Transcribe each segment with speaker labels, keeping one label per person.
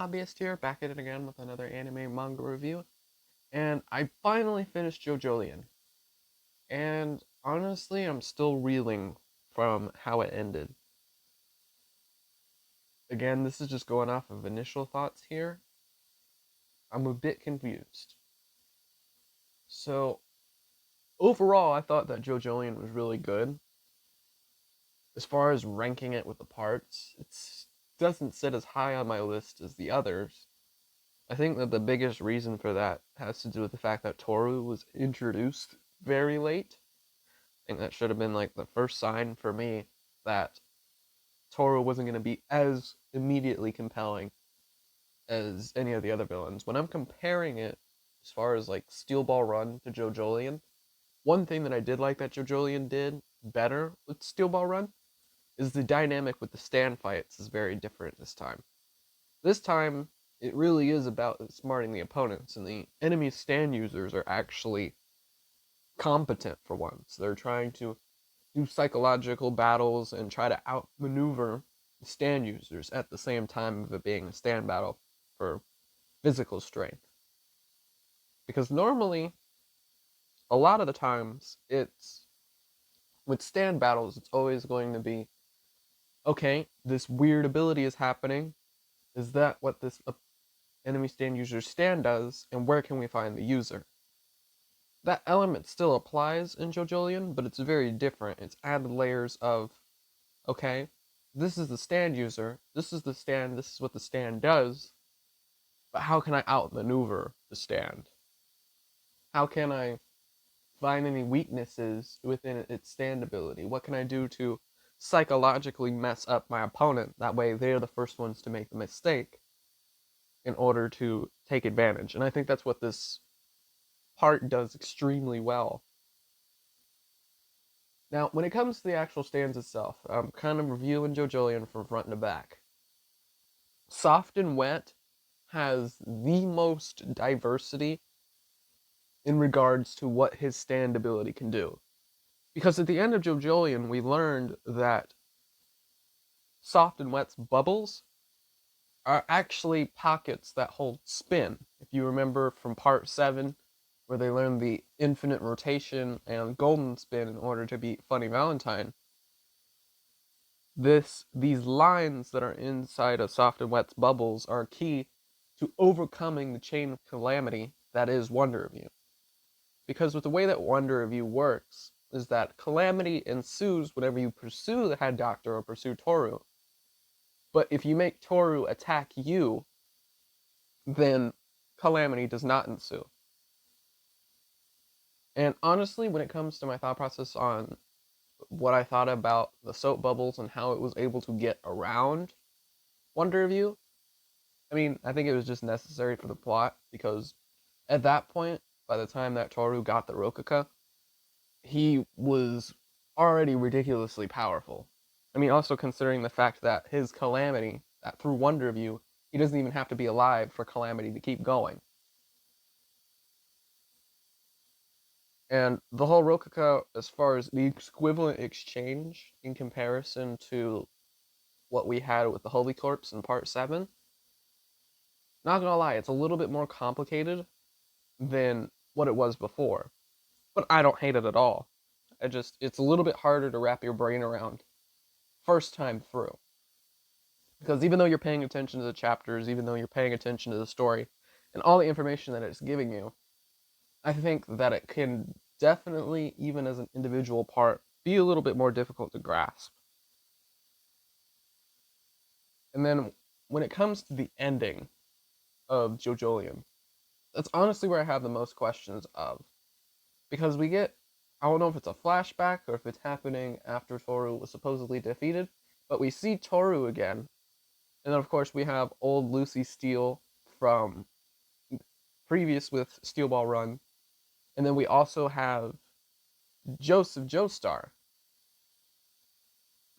Speaker 1: Hobbyist here, back at it again with another anime manga review. And I finally finished Jojolion. And honestly, I'm still reeling from how it ended. Again, this is just going off of initial thoughts here. I'm a bit confused. So, overall, I thought that Jojolion was really good. As far as ranking it with the parts, it doesn't sit as high on my list as the others. I think that the biggest reason for that has to do with the fact that Toru was introduced very late. I think that should have been like the first sign for me that Toru wasn't going to be as immediately compelling as any of the other villains. When I'm comparing it as far as like Steel Ball Run to Jojolion, one thing that I did like that Jojolion did better with Steel Ball Run is the dynamic with the stand fights is very different this time. This time, it really is about smarting the opponents, and the enemy stand users are actually competent for once. They're trying to do psychological battles and try to outmaneuver the stand users at the same time of it being a stand battle for physical strength. Because normally, a lot of the times, it's with stand battles, it's always going to be okay, this weird ability is happening. Is that what this enemy stand user stand does, and where can we find the user? That element still applies in Jojolion, but it's very different. It's added layers of, okay, this is the stand user, this is the stand, this is what the stand does, but how can I outmaneuver the stand? How can I find any weaknesses within its stand ability? What can I do to psychologically mess up my opponent? That way they're the first ones to make the mistake in order to take advantage. And I think that's what this part does extremely well. Now, when it comes to the actual stands itself, I'm kind of reviewing Jojolion from front to back. Soft and Wet has the most diversity in regards to what his stand ability can do. Because at the end of Jojolion, we learned that Soft and Wet's bubbles are actually pockets that hold spin. If you remember from part 7, where they learn the infinite rotation and golden spin in order to beat Funny Valentine, these lines that are inside of Soft and Wet's bubbles are key to overcoming the chain of calamity that is Wonder Review. Because with the way that Wonder Review works is that calamity ensues whenever you pursue the head doctor or pursue Toru. But if you make Toru attack you, then calamity does not ensue. And honestly, when it comes to my thought process on what I thought about the soap bubbles and how it was able to get around Wonder Review, I mean, I think it was just necessary for the plot, because at that point, by the time that Toru got the rokaka, he was already ridiculously powerful. I mean, also considering the fact that his calamity, that through Wonder Review, he doesn't even have to be alive for calamity to keep going. And the whole rokaka, as far as the equivalent exchange in comparison to what we had with the Holy Corpse in part 7, not gonna lie, it's a little bit more complicated than what it was before. But I don't hate it at all. It's a little bit harder to wrap your brain around first time through. Because even though you're paying attention to the chapters, even though you're paying attention to the story, and all the information that it's giving you, I think that it can definitely, even as an individual part, be a little bit more difficult to grasp. And then when it comes to the ending of Jojolion, that's honestly where I have the most questions of. Because we get, I don't know if it's a flashback or if it's happening after Toru was supposedly defeated, but we see Toru again. And then, of course, we have old Lucy Steele from previous with Steel Ball Run. And then we also have Joseph Joestar.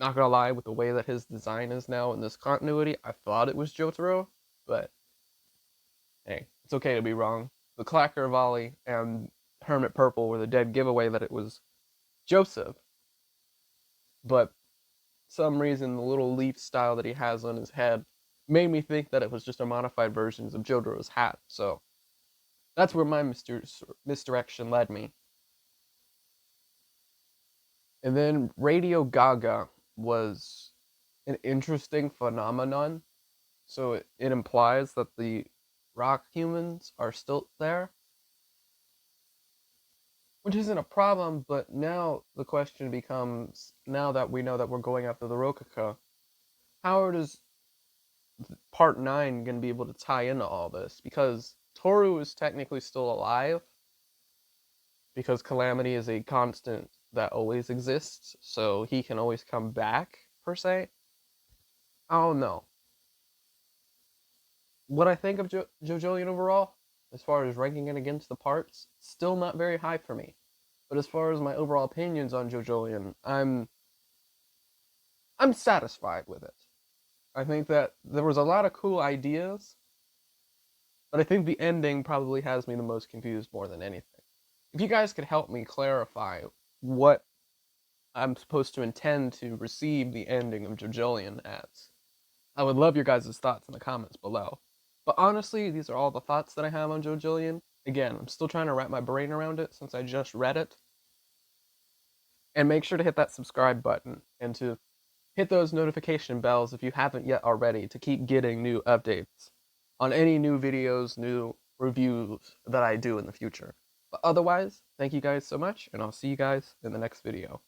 Speaker 1: Not gonna lie, with the way that his design is now in this continuity, I thought it was Jotaro, but hey, it's okay to be wrong. The Clacker Volley and Hermit Purple were the dead giveaway that it was Joseph. But some reason, the little leaf style that he has on his head made me think that it was just a modified versions of JoJo's hat. So that's where my misdirection led me. And then Radio Gaga was an interesting phenomenon. So it implies that the rock humans are still there, which isn't a problem, but now the question becomes, now that we know that we're going after the rokaka, how does part 9 going to be able to tie into all this? Because Toru is technically still alive, because Calamity is a constant that always exists, so he can always come back, per se. I don't know. What I think of Jojolion overall, as far as ranking it against the parts, still not very high for me. But as far as my overall opinions on Jojolion, I'm satisfied with it. I think that there was a lot of cool ideas, but I think the ending probably has me the most confused more than anything. If you guys could help me clarify what I'm supposed to intend to receive the ending of Jojolion as, I would love your guys' thoughts in the comments below. But honestly, these are all the thoughts that I have on Jojolion. Again, I'm still trying to wrap my brain around it since I just read it. And make sure to hit that subscribe button and to hit those notification bells if you haven't yet already to keep getting new updates on any new videos, new reviews that I do in the future. But otherwise, thank you guys so much, and I'll see you guys in the next video.